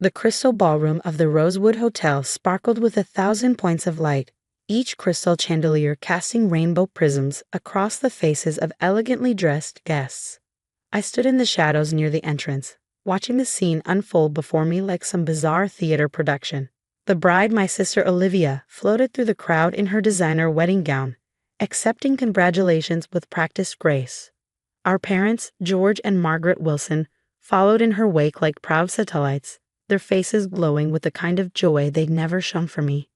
The crystal ballroom of the Rosewood Hotel sparkled with 1,000 points of light, each crystal chandelier casting rainbow prisms across the faces of elegantly dressed guests. I stood in the shadows near the entrance, watching the scene unfold before me like some bizarre theater production. The bride, my sister Olivia, floated through the crowd in her designer wedding gown, accepting congratulations with practiced grace. Our parents, George and Margaret Wilson, followed in her wake like proud satellites, their faces glowing with the kind of joy they'd never shown for me.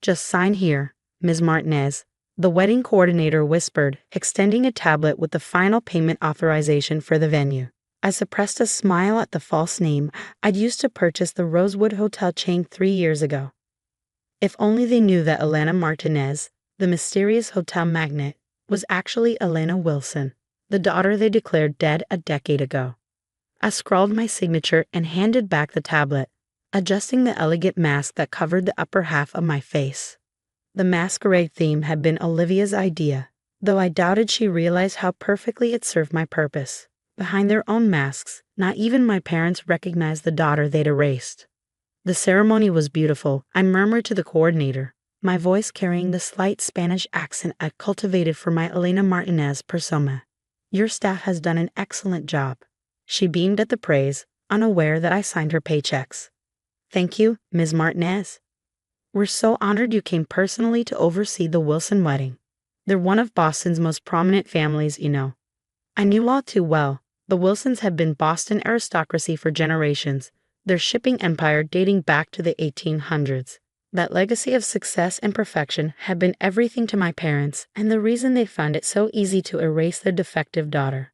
"Just sign here, Ms. Martinez," the wedding coordinator whispered, extending a tablet with the final payment authorization for the venue. I suppressed a smile at the false name I'd used to purchase the Rosewood Hotel chain 3 years ago. If only they knew that Elena Martinez, the mysterious hotel magnate, was actually Elena Wilson, the daughter they declared dead a decade ago. I scrawled my signature and handed back the tablet, adjusting the elegant mask that covered the upper half of my face. The masquerade theme had been Olivia's idea, though I doubted she realized how perfectly it served my purpose. Behind their own masks, not even my parents recognized the daughter they'd erased. The ceremony was beautiful, I murmured to the coordinator, my voice carrying the slight Spanish accent I'd cultivated for my Elena Martinez persona. "Your staff has done an excellent job." She beamed at the praise, unaware that I signed her paychecks. "Thank you, Ms. Martinez. We're so honored you came personally to oversee the Wilson wedding. They're one of Boston's most prominent families, you know." I knew all too well. The Wilsons had been Boston aristocracy for generations, their shipping empire dating back to the 1800s. That legacy of success and perfection had been everything to my parents, and the reason they found it so easy to erase their defective daughter.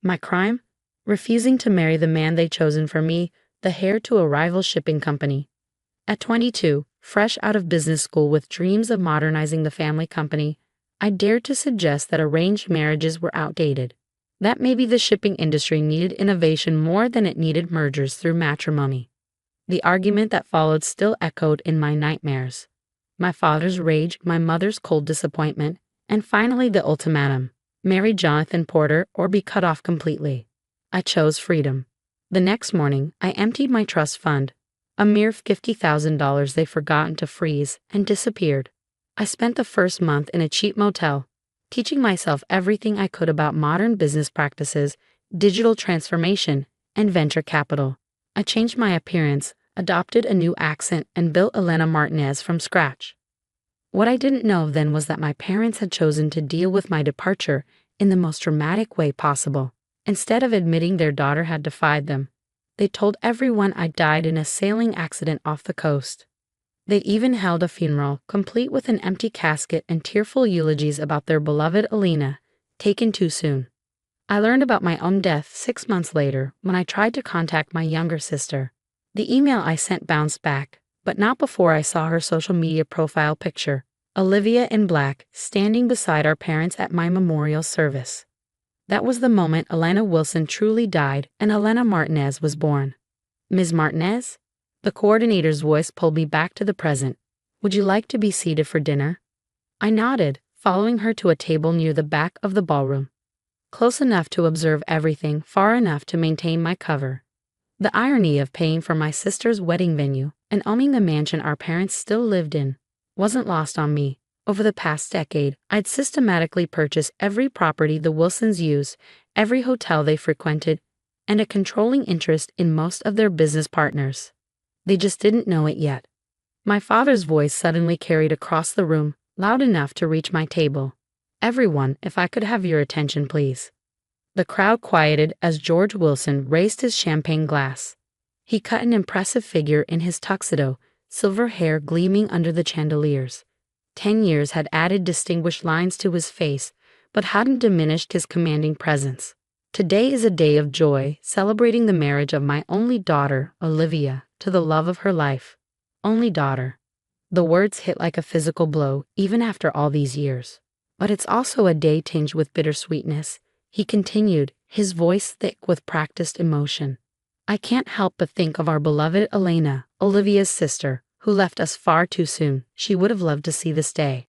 My crime? Refusing to marry the man they'd chosen for me, the heir to a rival shipping company. At 22, fresh out of business school with dreams of modernizing the family company, I dared to suggest that arranged marriages were outdated, that maybe the shipping industry needed innovation more than it needed mergers through matrimony. The argument that followed still echoed in my nightmares. My father's rage, my mother's cold disappointment, and finally the ultimatum: marry Jonathan Porter or be cut off completely. I chose freedom. The next morning, I emptied my trust fund, a mere $50,000 they'd forgotten to freeze, and disappeared. I spent the first month in a cheap motel, teaching myself everything I could about modern business practices, digital transformation, and venture capital. I changed my appearance, adopted a new accent, and built Elena Martinez from scratch. What I didn't know then was that my parents had chosen to deal with my departure in the most dramatic way possible. Instead of admitting their daughter had defied them, they told everyone I died in a sailing accident off the coast. They even held a funeral, complete with an empty casket and tearful eulogies about their beloved Elena, taken too soon. I learned about my own death 6 months later when I tried to contact my younger sister. The email I sent bounced back, but not before I saw her social media profile picture, Olivia in black, standing beside our parents at my memorial service. That was the moment Elena Wilson truly died and Elena Martinez was born. "Ms. Martinez?" The coordinator's voice pulled me back to the present. "Would you like to be seated for dinner?" I nodded, following her to a table near the back of the ballroom. Close enough to observe everything, far enough to maintain my cover. The irony of paying for my sister's wedding venue and owning the mansion our parents still lived in wasn't lost on me. Over the past decade, I'd systematically purchased every property the Wilsons used, every hotel they frequented, and a controlling interest in most of their business partners. They just didn't know it yet. My father's voice suddenly carried across the room, loud enough to reach my table. "Everyone, if I could have your attention, please." The crowd quieted as George Wilson raised his champagne glass. He cut an impressive figure in his tuxedo, silver hair gleaming under the chandeliers. 10 years had added distinguished lines to his face, but hadn't diminished his commanding presence. "Today is a day of joy, celebrating the marriage of my only daughter, Olivia, to the love of her life." Only daughter. The words hit like a physical blow, even after all these years. "But it's also a day tinged with bittersweetness," he continued, his voice thick with practiced emotion. "I can't help but think of our beloved Elena, Olivia's sister, who left us far too soon. She would have loved to see this day."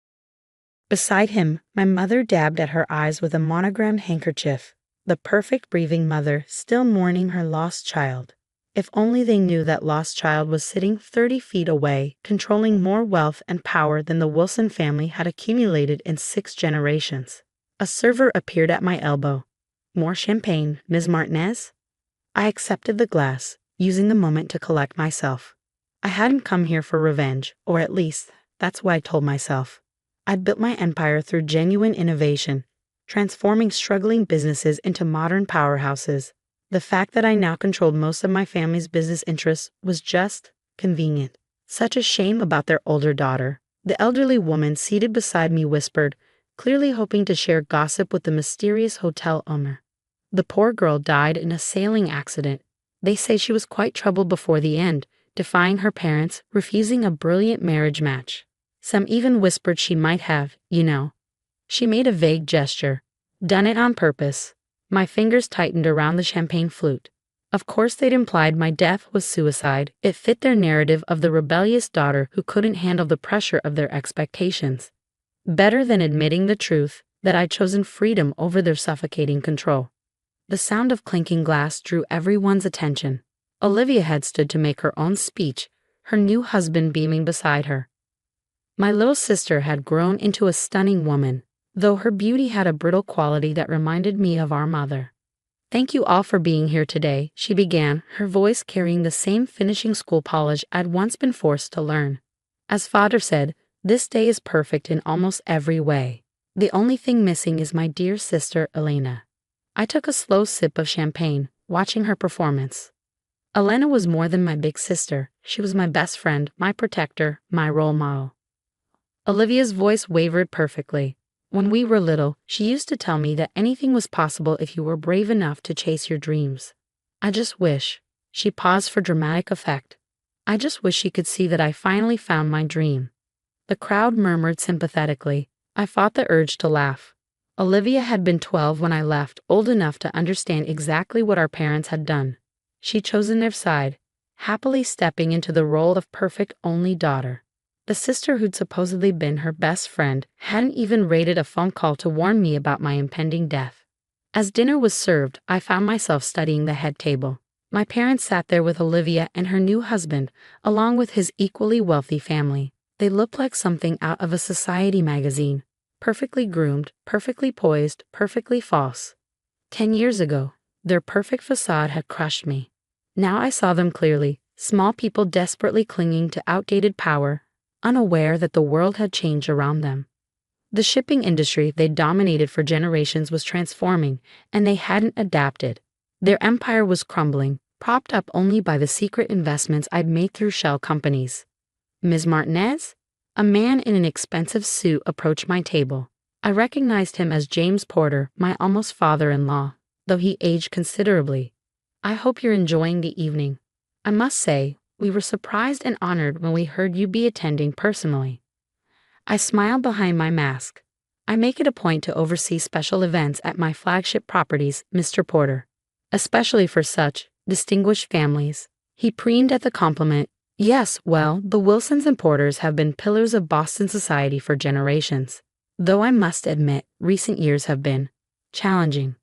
Beside him, my mother dabbed at her eyes with a monogrammed handkerchief, the perfect breathing mother still mourning her lost child. If only they knew that lost child was sitting 30 feet away, controlling more wealth and power than the Wilson family had accumulated in 6 generations. A server appeared at my elbow. "More champagne, Ms. Martinez?" I accepted the glass, using the moment to collect myself. I hadn't come here for revenge, or at least, that's what I told myself. I'd built my empire through genuine innovation, transforming struggling businesses into modern powerhouses. The fact that I now controlled most of my family's business interests was just convenient. Such a shame about their older daughter. The elderly woman seated beside me whispered, clearly hoping to share gossip with the mysterious hotel owner. The poor girl died in a sailing accident. They say she was quite troubled before the end, defying her parents, refusing a brilliant marriage match. Some even whispered she might have, you know. She made a vague gesture. Done it on purpose. My fingers tightened around the champagne flute. Of course they'd implied my death was suicide. It fit their narrative of the rebellious daughter who couldn't handle the pressure of their expectations. Better than admitting the truth, that I'd chosen freedom over their suffocating control. The sound of clinking glass drew everyone's attention. Olivia had stood to make her own speech, her new husband beaming beside her. My little sister had grown into a stunning woman, though her beauty had a brittle quality that reminded me of our mother. "Thank you all for being here today," she began, her voice carrying the same finishing school polish I'd once been forced to learn. "As Father said, this day is perfect in almost every way. The only thing missing is my dear sister Elena." I took a slow sip of champagne, watching her performance. Elena was more than my big sister. She was my best friend, my protector, my role model. Olivia's voice wavered perfectly. "When we were little, she used to tell me that anything was possible if you were brave enough to chase your dreams. I just wish," she paused for dramatic effect, "I just wish she could see that I finally found my dream." The crowd murmured sympathetically. I fought the urge to laugh. Olivia had been 12 when I left, old enough to understand exactly what our parents had done. She'd chosen their side, happily stepping into the role of perfect only daughter. The sister who'd supposedly been her best friend hadn't even rated a phone call to warn me about my impending death. As dinner was served, I found myself studying the head table. My parents sat there with Olivia and her new husband, along with his equally wealthy family. They looked like something out of a society magazine. Perfectly groomed, perfectly poised, perfectly false. 10 years ago, their perfect facade had crushed me. Now I saw them clearly, small people desperately clinging to outdated power, unaware that the world had changed around them. The shipping industry they dominated for generations was transforming, and they hadn't adapted. Their empire was crumbling, propped up only by the secret investments I'd made through shell companies. "Ms. Martinez?" A man in an expensive suit approached my table. I recognized him as James Porter, my almost father-in-law, though he aged considerably. "I hope you're enjoying the evening. I must say, we were surprised and honored when we heard you'd be attending personally." I smiled behind my mask. "I make it a point to oversee special events at my flagship properties, Mr. Porter, especially for such distinguished families." He preened at the compliment. "Yes, well, the Wilsons and Porters have been pillars of Boston society for generations. Though I must admit, recent years have been challenging."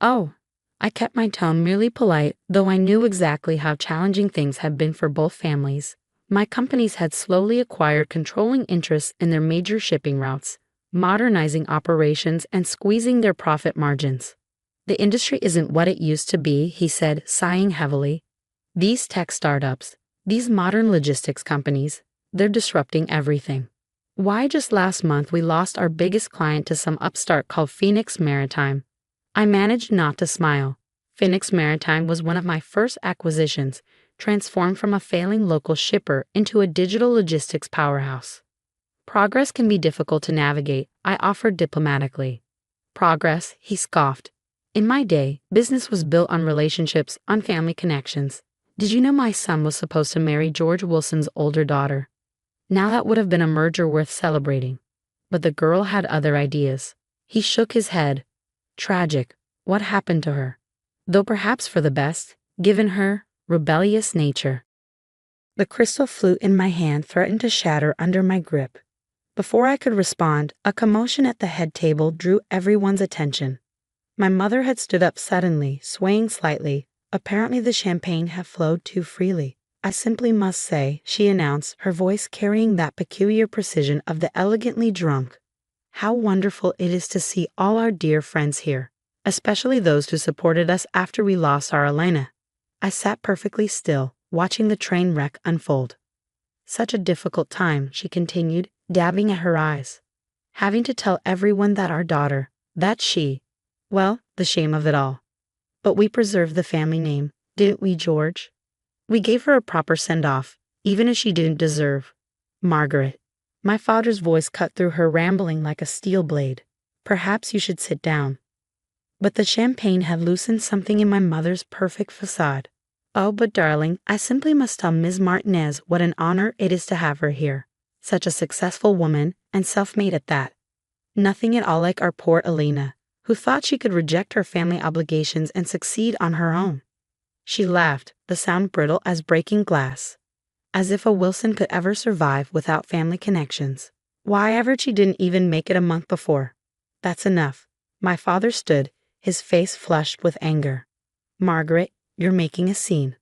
"Oh." I kept my tone merely polite, though I knew exactly how challenging things had been for both families. My companies had slowly acquired controlling interests in their major shipping routes, modernizing operations and squeezing their profit margins. "The industry isn't what it used to be," he said, sighing heavily. "These tech startups, these modern logistics companies, they're disrupting everything. Why, just last month we lost our biggest client to some upstart called Phoenix Maritime." I managed not to smile. Phoenix Maritime was one of my first acquisitions, transformed from a failing local shipper into a digital logistics powerhouse. "Progress can be difficult to navigate," I offered diplomatically. "Progress," he scoffed. "In my day, business was built on relationships, on family connections. Did you know my son was supposed to marry George Wilson's older daughter? Now that would have been a merger worth celebrating. But the girl had other ideas." He shook his head. "Tragic. What happened to her? Though perhaps for the best, given her rebellious nature." The crystal flute in my hand threatened to shatter under my grip. Before I could respond, a commotion at the head table drew everyone's attention. My mother had stood up suddenly, swaying slightly, Apparently the champagne had flowed too freely. I simply must say, she announced, her voice carrying that peculiar precision of the elegantly drunk. How wonderful it is to see all our dear friends here, especially those who supported us after we lost our Elena. I sat perfectly still, watching the train wreck unfold. Such a difficult time, she continued, dabbing at her eyes. Having to tell everyone that our daughter, that she, well, the shame of it all. But we preserved the family name, didn't we, George? We gave her a proper send-off, even if she didn't deserve. Margaret. My father's voice cut through her rambling like a steel blade. Perhaps you should sit down. But the champagne had loosened something in my mother's perfect facade. Oh, but darling, I simply must tell Ms. Martinez what an honor it is to have her here. Such a successful woman, and self-made at that. Nothing at all like our poor Elena, who thought she could reject her family obligations and succeed on her own. She laughed, the sound brittle as breaking glass. As if a Wilson could ever survive without family connections. Why ever she didn't even make it a month before. That's enough. My father stood, his face flushed with anger. Margaret, you're making a scene.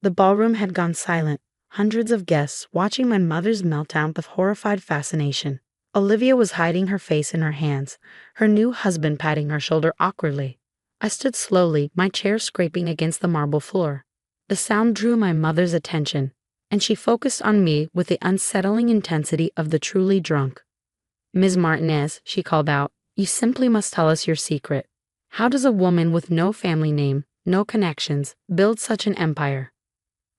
The ballroom had gone silent, hundreds of guests watching my mother's meltdown with horrified fascination. Olivia was hiding her face in her hands, her new husband patting her shoulder awkwardly. I stood slowly, my chair scraping against the marble floor. The sound drew my mother's attention, and she focused on me with the unsettling intensity of the truly drunk. Ms. Martinez, she called out, you simply must tell us your secret. How does a woman with no family name, no connections, build such an empire?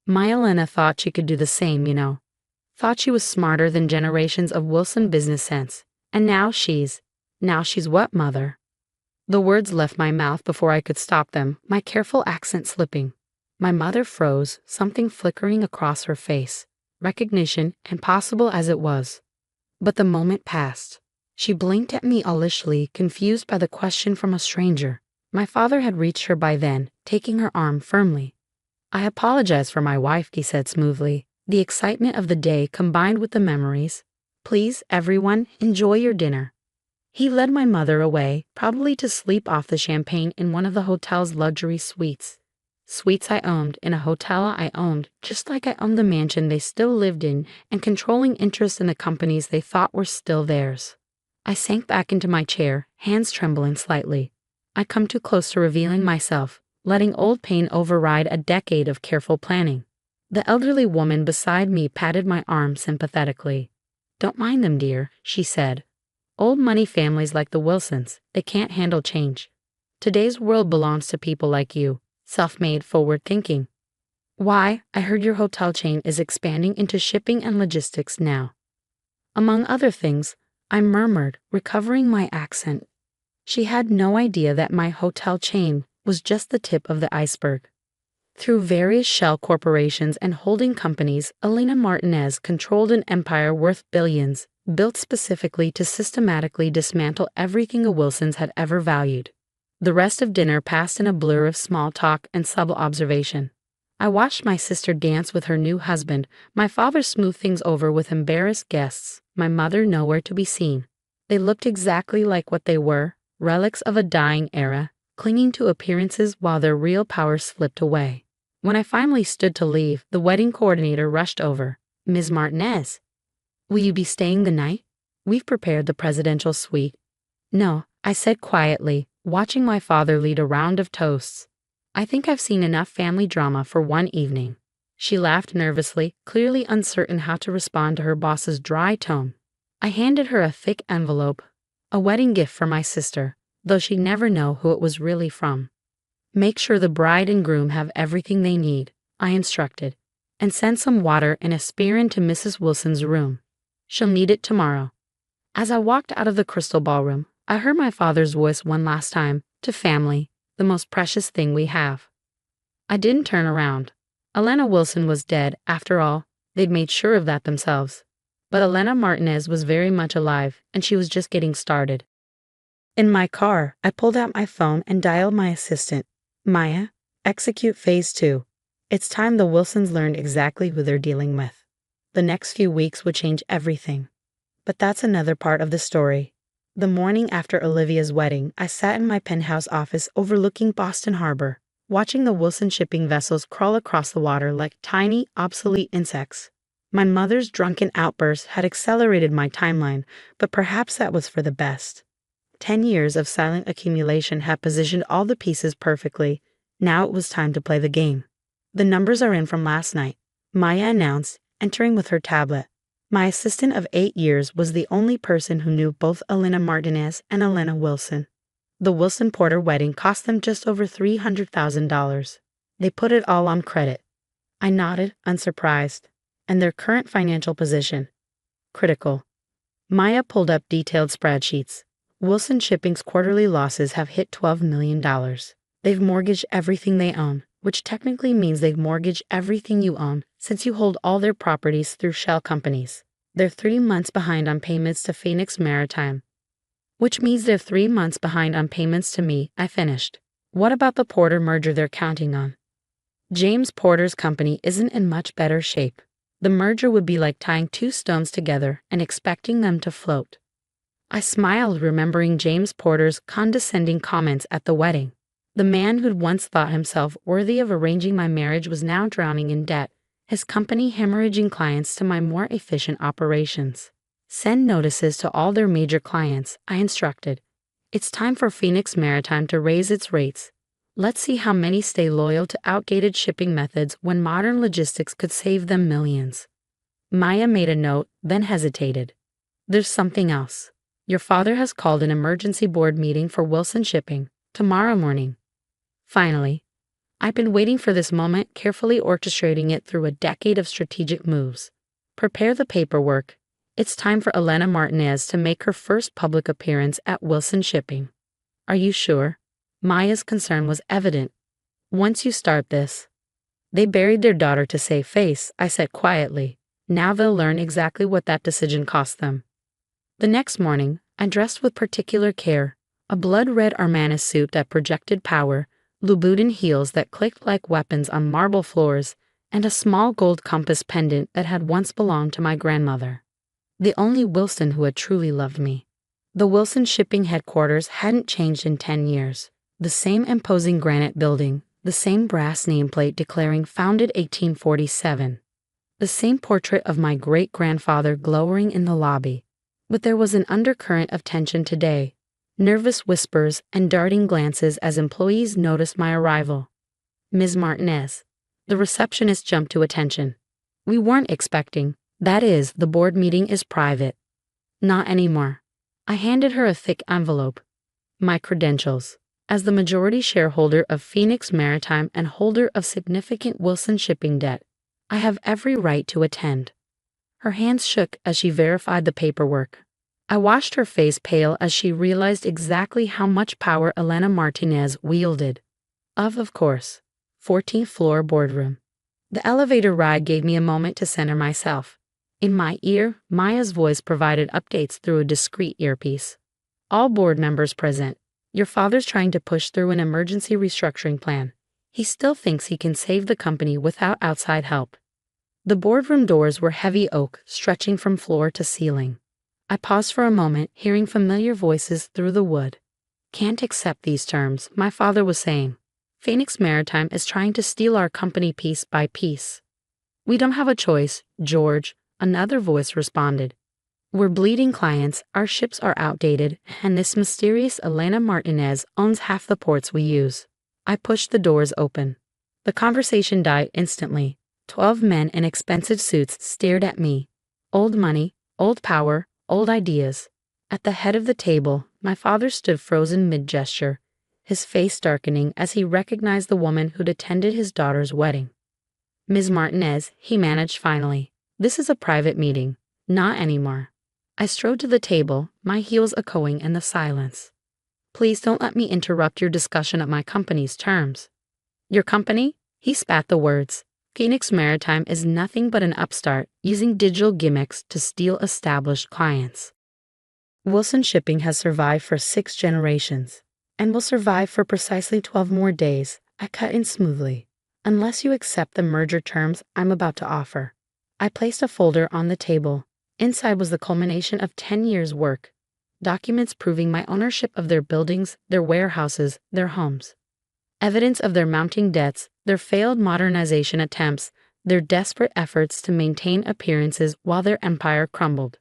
My Elena thought she could do the same, you know. Thought she was smarter than generations of Wilson business sense. And now she's what, mother? The words left my mouth before I could stop them, my careful accent slipping. My mother froze, something flickering across her face, recognition, impossible as it was. But the moment passed. She blinked at me owlishly, confused by the question from a stranger. My father had reached her by then, taking her arm firmly. I apologize for my wife, he said smoothly, the excitement of the day combined with the memories. Please, everyone, enjoy your dinner. He led my mother away, probably to sleep off the champagne in one of the hotel's luxury suites. Suites I owned, in a hotel I owned, just like I owned the mansion they still lived in and controlling interest in the companies they thought were still theirs. I sank back into my chair, hands trembling slightly. I'd come too close to revealing myself, letting old pain override a decade of careful planning. The elderly woman beside me patted my arm sympathetically. Don't mind them, dear, she said. Old money families like the Wilsons, they can't handle change. Today's world belongs to people like you, self-made, forward-thinking. Why, I heard your hotel chain is expanding into shipping and logistics now. Among other things, I murmured, recovering my accent. She had no idea that my hotel chain was just the tip of the iceberg. Through various shell corporations and holding companies, Elena Martinez controlled an empire worth billions, built specifically to systematically dismantle everything the Wilsons had ever valued. The rest of dinner passed in a blur of small talk and subtle observation. I watched my sister dance with her new husband, my father smooth things over with embarrassed guests, my mother nowhere to be seen. They looked exactly like what they were, relics of a dying era, clinging to appearances while their real power slipped away. When I finally stood to leave, the wedding coordinator rushed over. Ms. Martinez, will you be staying the night? We've prepared the presidential suite. No, I said quietly, watching my father lead a round of toasts. I think I've seen enough family drama for one evening. She laughed nervously, clearly uncertain how to respond to her boss's dry tone. I handed her a thick envelope, a wedding gift for my sister, though she'd never know who it was really from. Make sure the bride and groom have everything they need, I instructed, and send some water and a spear into Mrs. Wilson's room. She'll need it tomorrow. As I walked out of the crystal ballroom, I heard my father's voice one last time, to family, the most precious thing we have. I didn't turn around. Elena Wilson was dead, after all, they'd made sure of that themselves. But Elena Martinez was very much alive, and she was just getting started. In my car, I pulled out my phone and dialed my assistant. Maya, execute phase 2. It's time the Wilsons learned exactly who they're dealing with. The next few weeks would change everything. But that's another part of the story. The morning after Olivia's wedding, I sat in my penthouse office overlooking Boston Harbor. watching the Wilson shipping vessels crawl across the water like tiny, obsolete insects. My mother's drunken outburst had accelerated my timeline, but perhaps that was for the best. 10 years of silent accumulation had positioned all the pieces perfectly. Now it was time to play the game. The numbers are in from last night, Maya announced, entering with her tablet. My assistant of 8 years was the only person who knew both Elena Martinez and Elena Wilson. The Wilson Porter wedding cost them just over $300,000. They put it all on credit. I nodded, unsurprised. And their current financial position? Critical. Maya pulled up detailed spreadsheets. Wilson Shipping's quarterly losses have hit $12 million. They've mortgaged everything they own, which technically means they've mortgaged everything you own since you hold all their properties through shell companies. They're 3 months behind on payments to Phoenix Maritime, which means they're 3 months behind on payments to me. I finished. What about the Porter merger they're counting on? James Porter's company isn't in much better shape. The merger would be like tying 2 stones together and expecting them to float. I smiled, remembering James Porter's condescending comments at the wedding. The man who'd once thought himself worthy of arranging my marriage was now drowning in debt, his company hemorrhaging clients to my more efficient operations. Send notices to all their major clients, I instructed. It's time for Phoenix Maritime to raise its rates. Let's see how many stay loyal to outdated shipping methods when modern logistics could save them millions. Maya made a note, then hesitated. There's something else. Your father has called an emergency board meeting for Wilson Shipping, tomorrow morning. Finally. I've been waiting for this moment, carefully orchestrating it through a decade of strategic moves. Prepare the paperwork. It's time for Elena Martinez to make her first public appearance at Wilson Shipping. Are you sure? Maya's concern was evident. Once you start this. They buried their daughter to save face, I said quietly. Now they'll learn exactly what that decision cost them. The next morning, I dressed with particular care, a blood-red Armani suit that projected power, Louboutin heels that clicked like weapons on marble floors, and a small gold compass pendant that had once belonged to my grandmother. The only Wilson who had truly loved me. The Wilson Shipping headquarters hadn't changed in 10 years. The same imposing granite building, the same brass nameplate declaring founded 1847. The same portrait of my great-grandfather glowering in the lobby. But there was an undercurrent of tension today. Nervous whispers and darting glances as employees noticed my arrival. Ms. Martinez. The receptionist jumped to attention. We weren't expecting. That is, the board meeting is private. Not anymore. I handed her a thick envelope. My credentials. As the majority shareholder of Phoenix Maritime and holder of significant Wilson Shipping debt, I have every right to attend. Her hands shook as she verified the paperwork. I watched her face pale as she realized exactly how much power Elena Martinez wielded. Of course. 14th floor boardroom. The elevator ride gave me a moment to center myself. In my ear, Maya's voice provided updates through a discreet earpiece. All board members present. Your father's trying to push through an emergency restructuring plan. He still thinks he can save the company without outside help. The boardroom doors were heavy oak, stretching from floor to ceiling. I paused for a moment, hearing familiar voices through the wood. Can't accept these terms, my father was saying. Phoenix Maritime is trying to steal our company piece by piece. We don't have a choice, George, another voice responded. We're bleeding clients, our ships are outdated, and this mysterious Elena Martinez owns half the ports we use. I pushed the doors open. The conversation died instantly. 12 men in expensive suits stared at me. Old money, old power, old ideas. At the head of the table, my father stood frozen mid-gesture, his face darkening as he recognized the woman who'd attended his daughter's wedding. Ms. Martinez, he managed finally. This is a private meeting. Not anymore. I strode to the table, my heels echoing in the silence. Please don't let me interrupt your discussion of my company's terms. Your company? He spat the words. Phoenix Maritime is nothing but an upstart using digital gimmicks to steal established clients. Wilson Shipping has survived for 6 generations, and will survive for precisely 12 more days. I cut in smoothly. Unless you accept the merger terms I'm about to offer. I placed a folder on the table. Inside was the culmination of 10 years' work. Documents proving my ownership of their buildings, their warehouses, their homes. Evidence of their mounting debts, their failed modernization attempts, their desperate efforts to maintain appearances while their empire crumbled.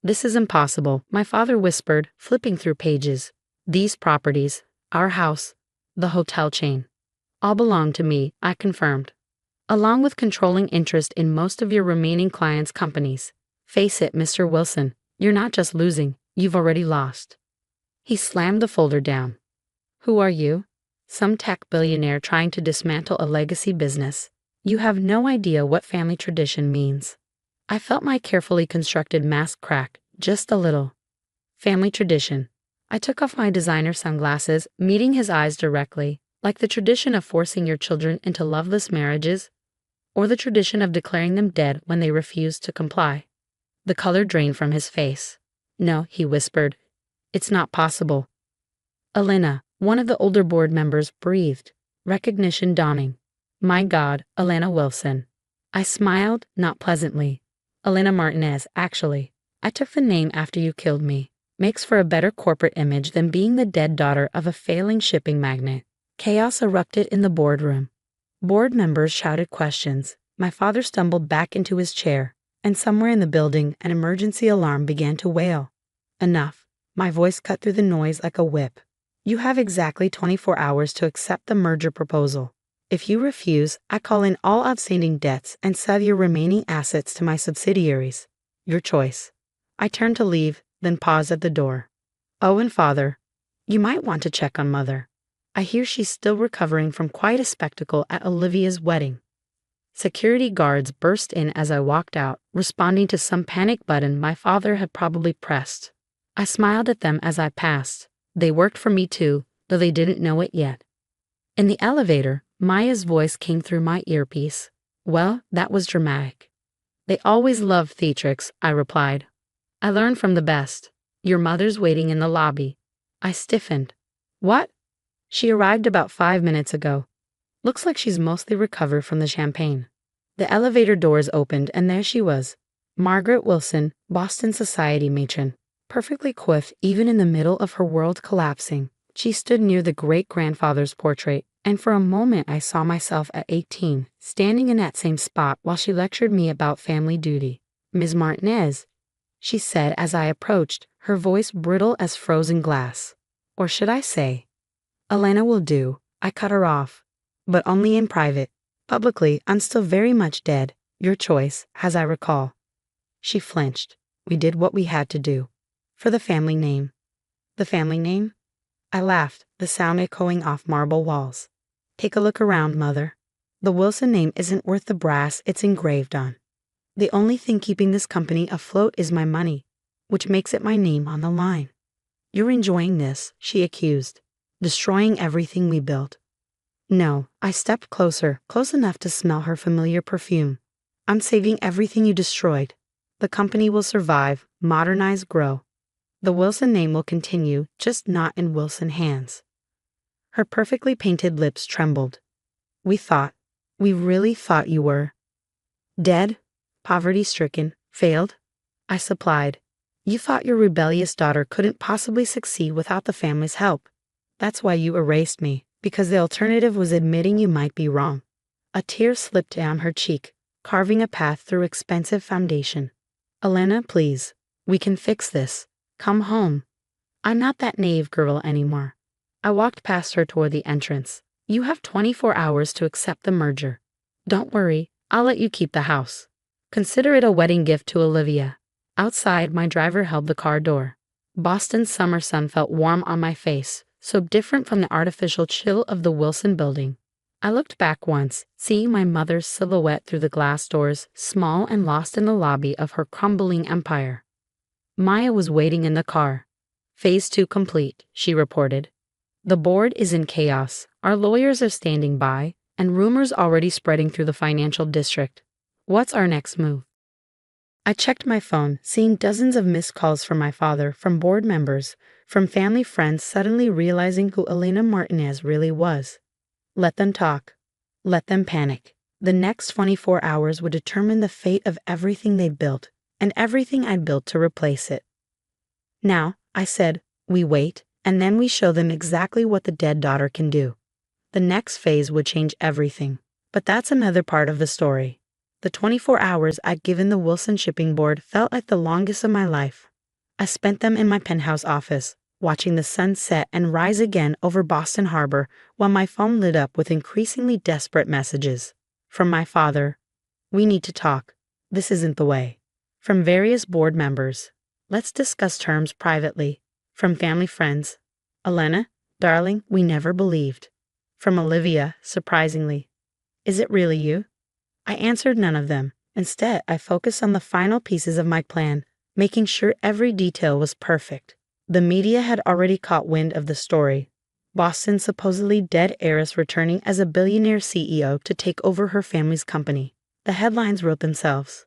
"This is impossible," my father whispered, flipping through pages. "These properties, our house, the hotel chain, all belong to me," I confirmed, "along with controlling interest in most of your remaining clients' companies. Face it, Mr. Wilson, you're not just losing, you've already lost." He slammed the folder down. "Who are you? Some tech billionaire trying to dismantle a legacy business. You have no idea what family tradition means." I felt my carefully constructed mask crack, just a little. Family tradition. I took off my designer sunglasses, meeting his eyes directly. Like the tradition of forcing your children into loveless marriages, or the tradition of declaring them dead when they refuse to comply. The color drained from his face. "No," he whispered. "It's not possible." Elena, one of the older board members, breathed, recognition dawning. "My God, Elena Wilson." I smiled, not pleasantly. "Elena Martinez, actually. I took the name after you killed me. Makes for a better corporate image than being the dead daughter of a failing shipping magnate." Chaos erupted in the boardroom. Board members shouted questions. My father stumbled back into his chair, and somewhere in the building, an emergency alarm began to wail. "Enough." My voice cut through the noise like a whip. "You have exactly 24 hours to accept the merger proposal. If you refuse, I call in all outstanding debts and sell your remaining assets to my subsidiaries. Your choice." I turned to leave, then paused at the door. "Oh, and father, you might want to check on mother. I hear she's still recovering from quite a spectacle at Olivia's wedding." Security guards burst in as I walked out, responding to some panic button my father had probably pressed. I smiled at them as I passed. They worked for me too, though they didn't know it yet. In the elevator, Maya's voice came through my earpiece. "Well, that was dramatic." "They always love theatrics," I replied. "I learned from the best. Your mother's waiting in the lobby." I stiffened. "What?" "She arrived about 5 minutes ago. Looks like she's mostly recovered from the champagne." The elevator doors opened and there she was. Margaret Wilson, Boston society matron. Perfectly coiffed even in the middle of her world collapsing. She stood near the great-grandfather's portrait, and for a moment I saw myself at 18, standing in that same spot while she lectured me about family duty. "Ms. Martinez," she said as I approached, her voice brittle as frozen glass. Or should I say, "Elena will do." I cut her off. "But only in private. Publicly, I'm still very much dead. Your choice, as I recall." She flinched. "We did what we had to do. For the family name." "The family name?" I laughed, the sound echoing off marble walls. "Take a look around, mother. The Wilson name isn't worth the brass it's engraved on. The only thing keeping this company afloat is my money, which makes it my name on the line." "You're enjoying this," she accused. "Destroying everything we built." "No," I stepped closer, close enough to smell her familiar perfume. "I'm saving everything you destroyed. The company will survive, modernize, grow. The Wilson name will continue, just not in Wilson hands." Her perfectly painted lips trembled. We really thought you were dead, poverty-stricken, failed?" I supplied. "You thought your rebellious daughter couldn't possibly succeed without the family's help. That's why you erased me, because the alternative was admitting you might be wrong." A tear slipped down her cheek, carving a path through expensive foundation. "Elena, please. We can fix this. Come home." "I'm not that naive girl anymore." I walked past her toward the entrance. "You have 24 hours to accept the merger. Don't worry, I'll let you keep the house. Consider it a wedding gift to Olivia." Outside, my driver held the car door. Boston's summer sun felt warm on my face, so different from the artificial chill of the Wilson building. I looked back once, seeing my mother's silhouette through the glass doors, small and lost in the lobby of her crumbling empire. Maya was waiting in the car. "Phase 2 complete," she reported. "The board is in chaos, our lawyers are standing by, and rumors already spreading through the financial district. What's our next move?" I checked my phone, seeing dozens of missed calls from my father, from board members, from family friends suddenly realizing who Elena Martinez really was. Let them talk. Let them panic. The next 24 hours would determine the fate of everything they built, and everything I built to replace it. "Now," I said, "we wait, and then we show them exactly what the dead daughter can do." The next phase would change everything. But that's another part of the story. The 24 hours I'd given the Wilson Shipping Board felt like the longest of my life. I spent them in my penthouse office, watching the sun set and rise again over Boston Harbor while my phone lit up with increasingly desperate messages. From my father, "We need to talk. This isn't the way." From various board members, "Let's discuss terms privately." From family friends, "Elena, darling, we never believed." From Olivia, surprisingly, "Is it really you?" I answered none of them. Instead, I focused on the final pieces of my plan, making sure every detail was perfect. The media had already caught wind of the story. Boston's supposedly dead heiress returning as a billionaire CEO to take over her family's company. The headlines wrote themselves.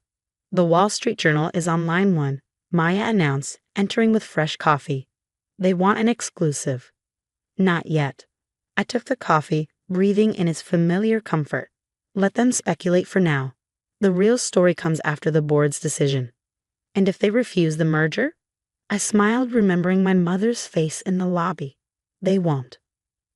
The Wall Street Journal is on line 1, Maya announced, entering with fresh coffee. They want an exclusive. Not yet. I took the coffee, breathing in its familiar comfort. Let them speculate for now. The real story comes after the board's decision. And if they refuse the merger? I smiled, remembering my mother's face in the lobby. They won't.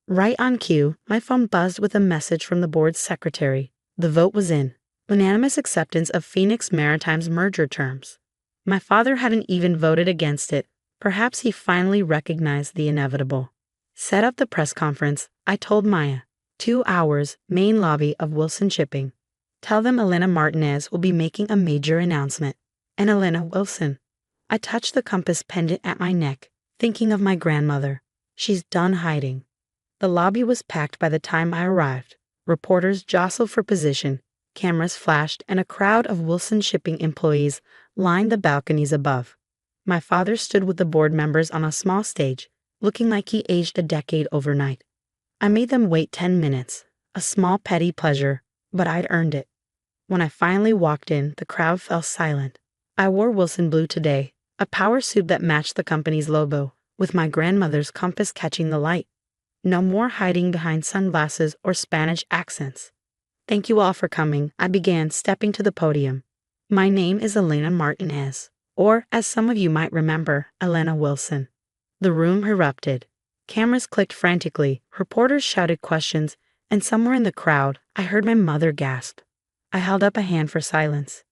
Right on cue, my phone buzzed with a message from the board's secretary. The vote was in. Unanimous acceptance of Phoenix Maritime's merger terms. My father hadn't even voted against it. Perhaps he finally recognized the inevitable. Set up the press conference, I told Maya. 2 hours, main lobby of Wilson Shipping. Tell them Elena Martinez will be making a major announcement. And Elena Wilson. I touched the compass pendant at my neck, thinking of my grandmother. She's done hiding. The lobby was packed by the time I arrived. Reporters jostled for position, cameras flashed, and a crowd of Wilson Shipping employees lined the balconies above. My father stood with the board members on a small stage, looking like he aged a decade overnight. I made them wait 10 minutes, a small petty pleasure, but I'd earned it. When I finally walked in, the crowd fell silent. I wore Wilson blue today, a power suit that matched the company's logo, with my grandmother's compass catching the light. No more hiding behind sunglasses or Spanish accents. "Thank you all for coming," I began, stepping to the podium. "My name is Elena Martinez, or, as some of you might remember, Elena Wilson." The room erupted. Cameras clicked frantically, reporters shouted questions, and somewhere in the crowd, I heard my mother gasp. I held up a hand for silence.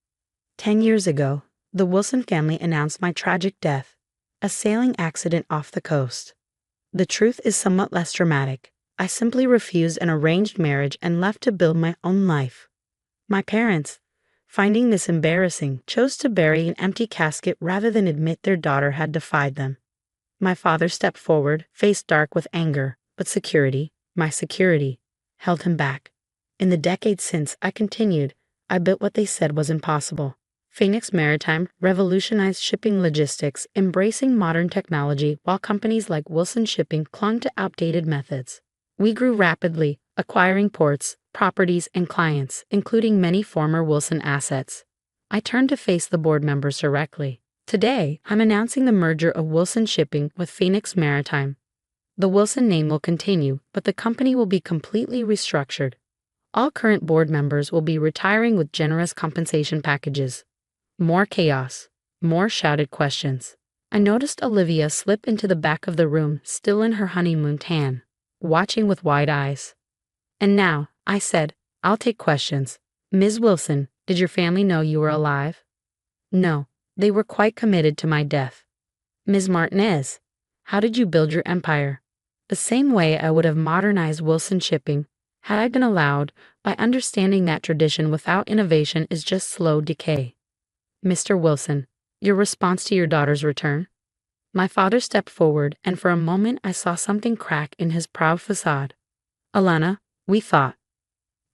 10 years ago, the Wilson family announced my tragic death, a sailing accident off the coast. The truth is somewhat less dramatic. I simply refused an arranged marriage and left to build my own life. My parents, finding this embarrassing, chose to bury an empty casket rather than admit their daughter had defied them. My father stepped forward, face dark with anger, but security, my security, held him back. In the decades since, I continued. I built what they said was impossible. Phoenix Maritime revolutionized shipping logistics, embracing modern technology while companies like Wilson Shipping clung to outdated methods. We grew rapidly, acquiring ports, properties, and clients, including many former Wilson assets. I turned to face the board members directly. Today, I'm announcing the merger of Wilson Shipping with Phoenix Maritime. The Wilson name will continue, but the company will be completely restructured. All current board members will be retiring with generous compensation packages. More chaos, more shouted questions. I noticed Olivia slip into the back of the room, still in her honeymoon tan, watching with wide eyes. "And now," I said, "I'll take questions. Ms. Wilson, did your family know you were alive?" "No, they were quite committed to my death." "Ms. Martinez, how did you build your empire?" "The same way I would have modernized Wilson Shipping, had I been allowed, by understanding that tradition without innovation is just slow decay." "Mr. Wilson, your response to your daughter's return?" My father stepped forward, and for a moment I saw something crack in his proud facade. "Alana, we thought.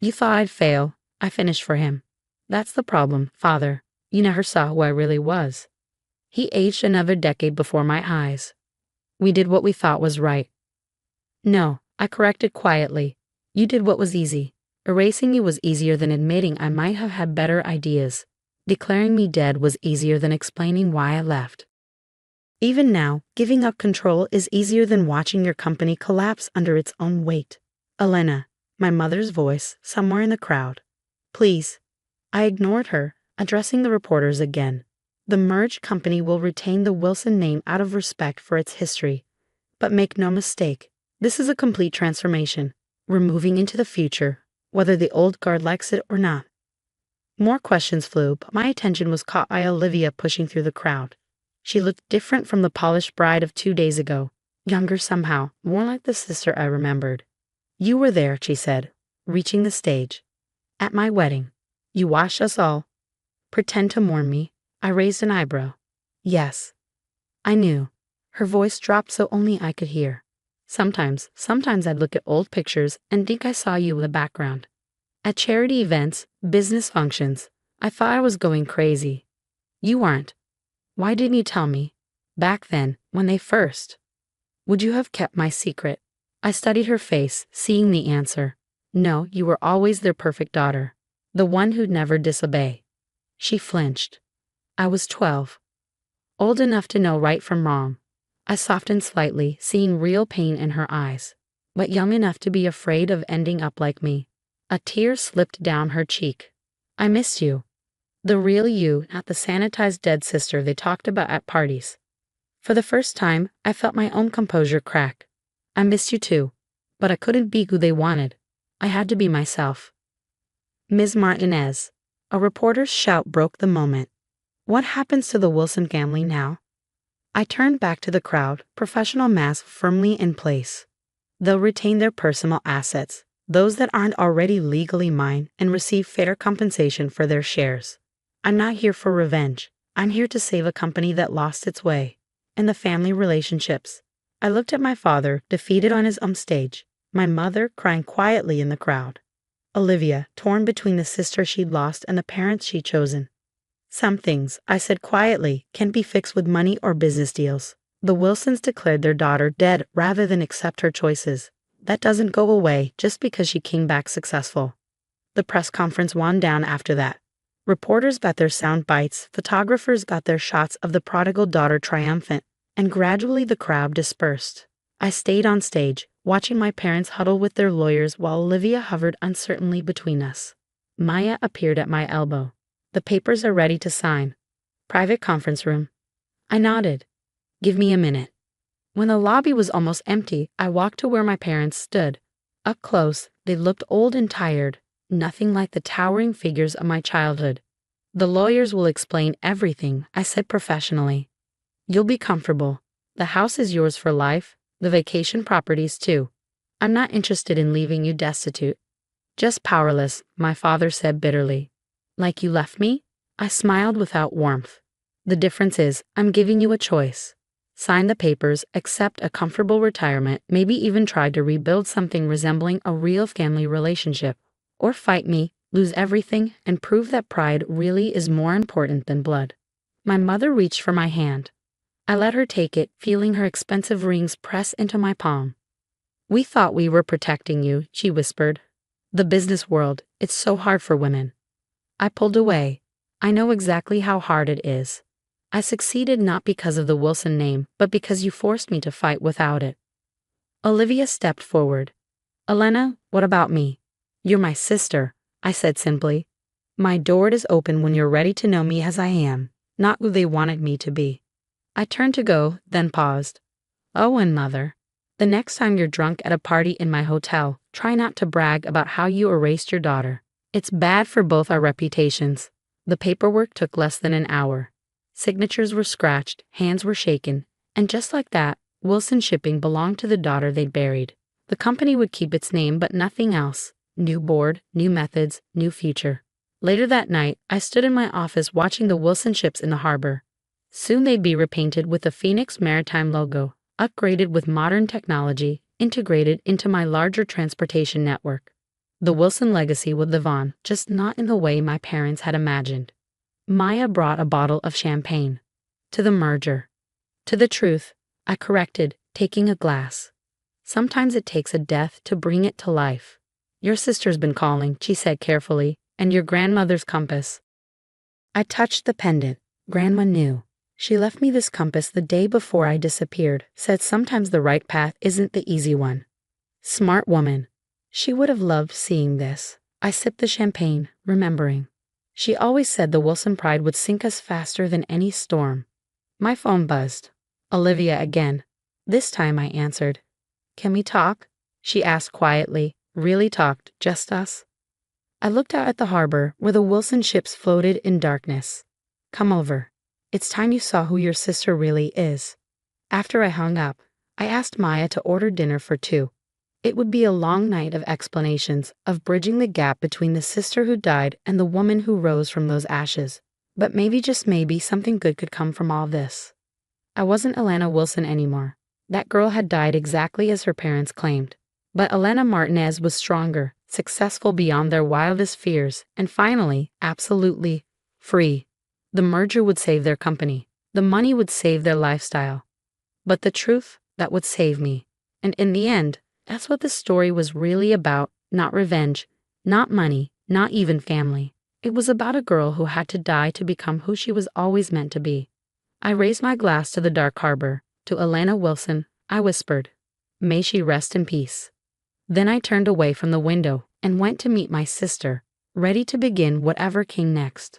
You thought I'd fail," I finished for him. "That's the problem, father. You never saw who I really was." He aged another decade before my eyes. "We did what we thought was right." "No," I corrected quietly. "You did what was easy. Erasing you was easier than admitting I might have had better ideas. Declaring me dead was easier than explaining why I left. Even now, giving up control is easier than watching your company collapse under its own weight." "Elena," my mother's voice, somewhere in the crowd. "Please." I ignored her, addressing the reporters again. "The merged company will retain the Wilson name out of respect for its history. But make no mistake, this is a complete transformation. We're moving into the future, whether the old guard likes it or not. More questions flew, but my attention was caught by Olivia pushing through the crowd. She looked different from the polished bride of 2 days ago, younger somehow, more like the sister I remembered. You were there, she said, reaching the stage. At my wedding. You watched us all. Pretend to mourn me. I raised an eyebrow. Yes. I knew. Her voice dropped so only I could hear. Sometimes I'd look at old pictures and think I saw you in the background. At charity events, business functions, I thought I was going crazy. You aren't. Why didn't you tell me? Back then, when they first. Would you have kept my secret? I studied her face, seeing the answer. No, you were always their perfect daughter. The one who'd never disobey. She flinched. I was 12. Old enough to know right from wrong. I softened slightly, seeing real pain in her eyes. But young enough to be afraid of ending up like me. A tear slipped down her cheek. I missed you. The real you, not the sanitized dead sister they talked about at parties. For the first time, I felt my own composure crack. I missed you too, but I couldn't be who they wanted. I had to be myself. Ms. Martinez. A reporter's shout broke the moment. What happens to the Wilson family now? I turned back to the crowd, professional mask firmly in place. They'll retain their personal assets, those that aren't already legally mine, and receive fair compensation for their shares. I'm not here for revenge. I'm here to save a company that lost its way. And the family relationships. I looked at my father, defeated on his stage, my mother crying quietly in the crowd. Olivia, torn between the sister she'd lost and the parents she'd chosen. Some things, I said quietly, can be fixed with money or business deals. The Wilsons declared their daughter dead rather than accept her choices. That doesn't go away just because she came back successful. The press conference wound down after that. Reporters got their sound bites, photographers got their shots of the prodigal daughter triumphant, and gradually the crowd dispersed. I stayed on stage, watching my parents huddle with their lawyers while Olivia hovered uncertainly between us. Maya appeared at my elbow. The papers are ready to sign. Private conference room. I nodded. Give me a minute. When the lobby was almost empty, I walked to where my parents stood. Up close, they looked old and tired, nothing like the towering figures of my childhood. The lawyers will explain everything, I said professionally. You'll be comfortable. The house is yours for life, the vacation properties too. I'm not interested in leaving you destitute. Just powerless, my father said bitterly. Like you left me? I smiled without warmth. The difference is, I'm giving you a choice. Sign the papers, accept a comfortable retirement, maybe even try to rebuild something resembling a real family relationship. Or fight me, lose everything, and prove that pride really is more important than blood. My mother reached for my hand. I let her take it, feeling her expensive rings press into my palm. We thought we were protecting you, she whispered. The business world, it's so hard for women. I pulled away. I know exactly how hard it is. I succeeded not because of the Wilson name, but because you forced me to fight without it. Olivia stepped forward. Elena, what about me? You're my sister, I said simply. My door is open when you're ready to know me as I am, not who they wanted me to be. I turned to go, then paused. Oh, and mother, the next time you're drunk at a party in my hotel, try not to brag about how you erased your daughter. It's bad for both our reputations. The paperwork took less than an hour. Signatures were scratched, hands were shaken, and just like that, Wilson Shipping belonged to the daughter they'd buried. The company would keep its name but nothing else. New board, new methods, new future. Later that night, I stood in my office watching the Wilson ships in the harbor. Soon they'd be repainted with the Phoenix Maritime logo, upgraded with modern technology, integrated into my larger transportation network. The Wilson legacy would live on, just not in the way my parents had imagined. Maya brought a bottle of champagne. To the merger. To the truth, I corrected, taking a glass. Sometimes it takes a death to bring it to life. Your sister's been calling, she said carefully, and your grandmother's compass. I touched the pendant. Grandma knew. She left me this compass the day before I disappeared, said sometimes the right path isn't the easy one. Smart woman. She would have loved seeing this. I sipped the champagne, remembering. She always said the Wilson pride would sink us faster than any storm. My phone buzzed. Olivia again. This time I answered. Can we talk? She asked quietly, Really talked, just us? I looked out at the harbor where the Wilson ships floated in darkness. Come over. It's time you saw who your sister really is. After I hung up, I asked Maya to order dinner for two. It would be a long night of explanations, of bridging the gap between the sister who died and the woman who rose from those ashes. But maybe, just maybe, something good could come from all this. I wasn't Alana Wilson anymore. That girl had died exactly as her parents claimed. But Elena Martinez was stronger, successful beyond their wildest fears, and finally, absolutely free. The merger would save their company. The money would save their lifestyle. But the truth, that would save me. And in the end, that's what the story was really about. Not revenge, not money, not even family. It was about a girl who had to die to become who she was always meant to be. I raised my glass to the dark harbor. To Alana Wilson, I whispered, "May she rest in peace." Then I turned away from the window and went to meet my sister, ready to begin whatever came next.